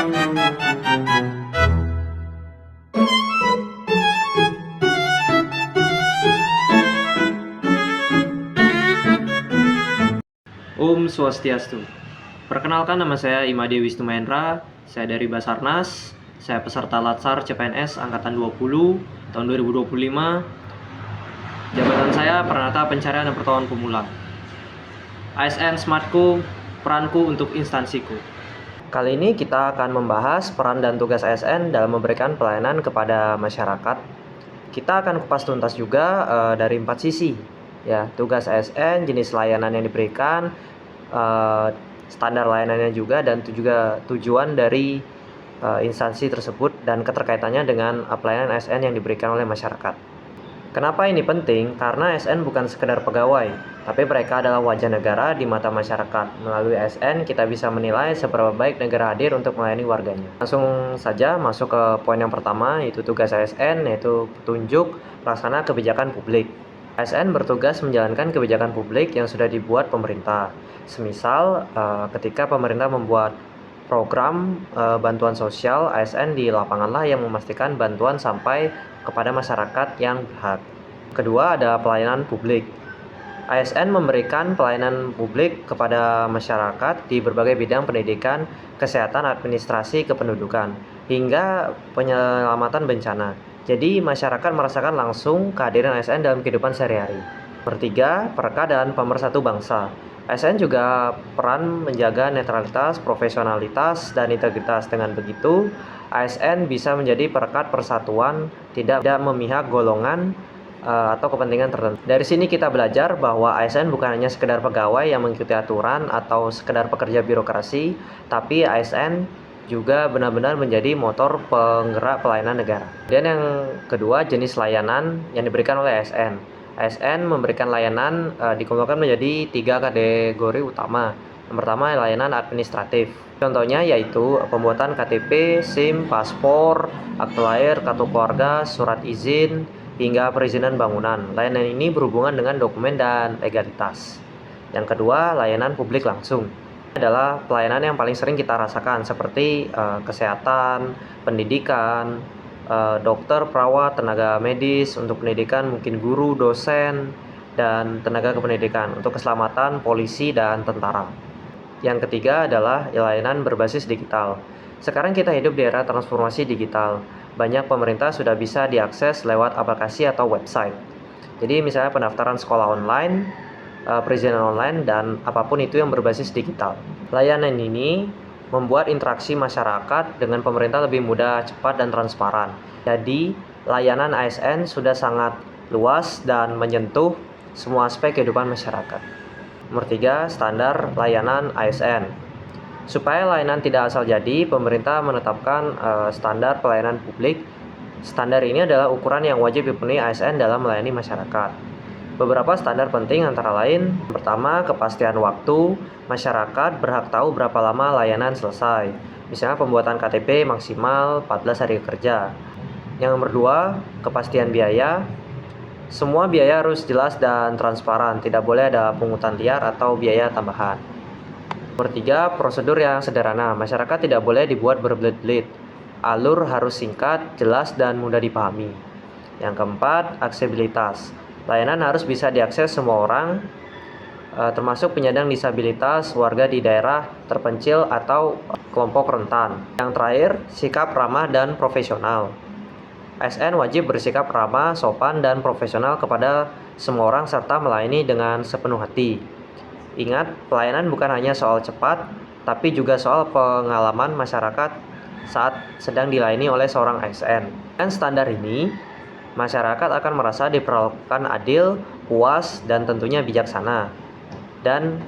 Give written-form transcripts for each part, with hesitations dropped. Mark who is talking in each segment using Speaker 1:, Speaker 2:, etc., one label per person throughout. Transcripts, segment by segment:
Speaker 1: Om Swastiastu. Perkenalkan, nama saya Imade Wisnu Mahendra. Saya dari Basarnas. Saya peserta Latsar CPNS Angkatan 20 tahun 2025. Jabatan saya Peranata Pencarian dan Pertolongan Pemula. ASN Smartku, peranku untuk instansiku. Kali ini kita akan membahas peran dan tugas ASN dalam memberikan pelayanan kepada masyarakat. Kita akan kupas tuntas juga dari 4 sisi. Ya, tugas ASN, jenis layanan yang diberikan, standar layanannya juga, dan juga tujuan dari instansi tersebut dan keterkaitannya dengan pelayanan ASN yang diberikan oleh masyarakat. Kenapa ini penting? Karena ASN bukan sekedar pegawai, tapi mereka adalah wajah negara di mata masyarakat. Melalui ASN kita bisa menilai seberapa baik negara hadir untuk melayani warganya. Langsung saja masuk ke poin yang pertama, yaitu tugas ASN, yaitu petunjuk pelaksana kebijakan publik. ASN bertugas menjalankan kebijakan publik yang sudah dibuat pemerintah. Semisal ketika pemerintah membuat program bantuan sosial, ASN di lapanganlah yang memastikan bantuan sampai kepada masyarakat yang berhak. Kedua, ada pelayanan publik. ASN memberikan pelayanan publik kepada masyarakat di berbagai bidang pendidikan, kesehatan, administrasi, kependudukan, hingga penyelamatan bencana. Jadi masyarakat merasakan langsung kehadiran ASN dalam kehidupan sehari-hari. Bertiga, perekat dan pemersatu bangsa. ASN juga peran menjaga netralitas, profesionalitas, dan integritas. Dengan begitu, ASN bisa menjadi perekat persatuan, tidak memihak golongan atau kepentingan tertentu. Dari sini kita belajar bahwa ASN bukan hanya sekedar pegawai yang mengikuti aturan atau sekedar pekerja birokrasi, tapi ASN juga benar-benar menjadi motor penggerak pelayanan negara. Dan yang kedua, jenis layanan yang diberikan oleh ASN. ASN memberikan layanan dikelompokkan menjadi 3 kategori utama. Yang pertama, layanan administratif. Contohnya yaitu pembuatan KTP, SIM, paspor, akte lahir, kartu keluarga, surat izin, hingga perizinan bangunan. Layanan ini berhubungan dengan dokumen dan legalitas. Yang kedua, layanan publik langsung. Ini adalah pelayanan yang paling sering kita rasakan, seperti kesehatan, pendidikan, dokter, perawat, tenaga medis, untuk pendidikan mungkin guru, dosen, dan tenaga kependidikan, untuk keselamatan, polisi, dan tentara. Yang ketiga adalah layanan berbasis digital. Sekarang kita hidup di era transformasi digital. Banyak pemerintah sudah bisa diakses lewat aplikasi atau website. Jadi misalnya pendaftaran sekolah online, perizinan online, dan apapun itu yang berbasis digital. Layanan ini membuat interaksi masyarakat dengan pemerintah lebih mudah, cepat, dan transparan. Jadi, layanan ASN sudah sangat luas dan menyentuh semua aspek kehidupan masyarakat. Nomor 3, standar layanan ASN. Supaya layanan tidak asal jadi, pemerintah menetapkan standar pelayanan publik. Standar ini adalah ukuran yang wajib dipenuhi ASN dalam melayani masyarakat. Beberapa standar penting antara lain, pertama, kepastian waktu. Masyarakat berhak tahu berapa lama layanan selesai. Misalnya pembuatan KTP maksimal 14 hari kerja. Yang nomor 2, kepastian biaya. Semua biaya harus jelas dan transparan, tidak boleh ada pungutan liar atau biaya tambahan. Nomor 3, prosedur yang sederhana. Masyarakat tidak boleh dibuat berbelit-belit. Alur harus singkat, jelas, dan mudah dipahami. Yang keempat, aksesibilitas. Layanan harus bisa diakses semua orang, termasuk penyandang disabilitas, warga di daerah terpencil, atau kelompok rentan. Yang terakhir, sikap ramah dan profesional. ASN wajib bersikap ramah, sopan, dan profesional kepada semua orang serta melayani dengan sepenuh hati. Ingat, pelayanan bukan hanya soal cepat, tapi juga soal pengalaman masyarakat saat sedang dilayani oleh seorang ASN. Dan standar ini, masyarakat akan merasa diperlakukan adil, puas, dan tentunya bijaksana. Dan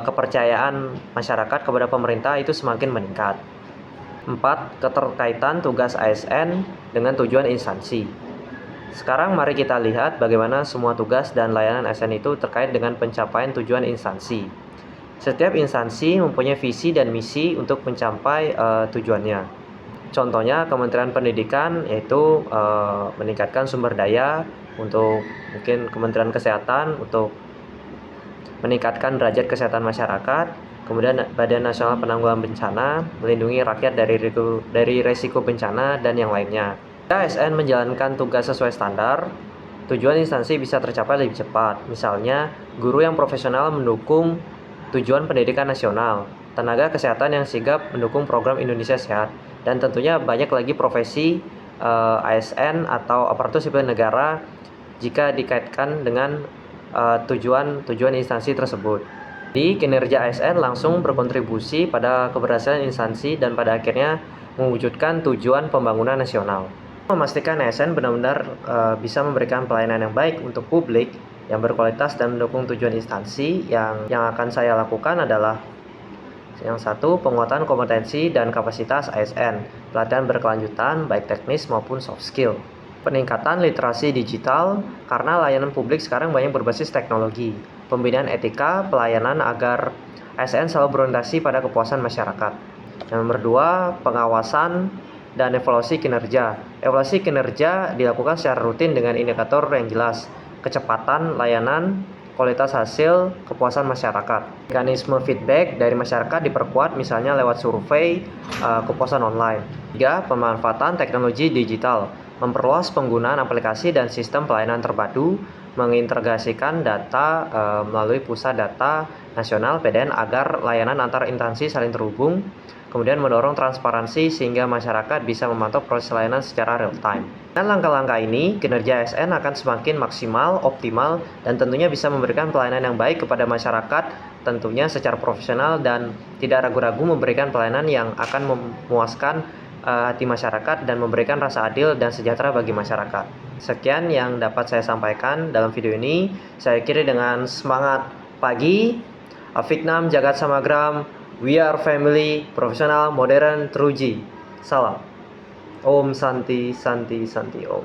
Speaker 1: kepercayaan masyarakat kepada pemerintah itu semakin meningkat. 4, keterkaitan tugas ASN dengan tujuan instansi. Sekarang mari kita lihat bagaimana semua tugas dan layanan ASN itu terkait dengan pencapaian tujuan instansi. Setiap instansi mempunyai visi dan misi untuk mencapai tujuannya. Contohnya Kementerian Pendidikan, yaitu meningkatkan sumber daya, untuk mungkin Kementerian Kesehatan untuk meningkatkan derajat kesehatan masyarakat, Kemudian Badan Nasional Penanggulangan Bencana melindungi rakyat dari resiko bencana dan yang lainnya. ASN menjalankan tugas sesuai standar, tujuan instansi bisa tercapai lebih cepat. Misalnya, guru yang profesional mendukung tujuan pendidikan nasional, tenaga kesehatan yang sigap mendukung program Indonesia Sehat, dan tentunya banyak lagi profesi ASN atau aparatur sipil negara jika dikaitkan dengan tujuan instansi tersebut. Jadi, kinerja ASN langsung berkontribusi pada keberhasilan instansi dan pada akhirnya mewujudkan tujuan pembangunan nasional. Memastikan ASN benar-benar bisa memberikan pelayanan yang baik untuk publik, yang berkualitas dan mendukung tujuan instansi, yang akan saya lakukan adalah yang satu, penguatan kompetensi dan kapasitas ASN, pelatihan berkelanjutan baik teknis maupun soft skill. Peningkatan literasi digital, karena layanan publik sekarang banyak berbasis teknologi. Pembinaan etika pelayanan agar ASN selalu berorientasi pada kepuasan masyarakat. Yang nomor dua, pengawasan dan evaluasi kinerja. Evaluasi kinerja dilakukan secara rutin dengan indikator yang jelas, kecepatan layanan, kualitas hasil, kepuasan masyarakat. Mekanisme feedback dari masyarakat diperkuat misalnya lewat survei, kepuasan online. 3. Pemanfaatan teknologi digital, memperluas penggunaan aplikasi dan sistem pelayanan terpadu, mengintegrasikan data melalui pusat data nasional PDN agar layanan antar instansi saling terhubung, kemudian mendorong transparansi sehingga masyarakat bisa memantau proses layanan secara real time. Dengan langkah-langkah ini, kinerja ASN akan semakin maksimal, optimal, dan tentunya bisa memberikan pelayanan yang baik kepada masyarakat, tentunya secara profesional dan tidak ragu-ragu memberikan pelayanan yang akan memuaskan hati masyarakat dan memberikan rasa adil dan sejahtera bagi masyarakat. Sekian yang dapat saya sampaikan dalam video ini. Saya akhiri dengan semangat pagi, Afiknam Jagat Samagram, we are family, profesional, modern, teruji. Salam. Om Santi, Santi, Santi Om.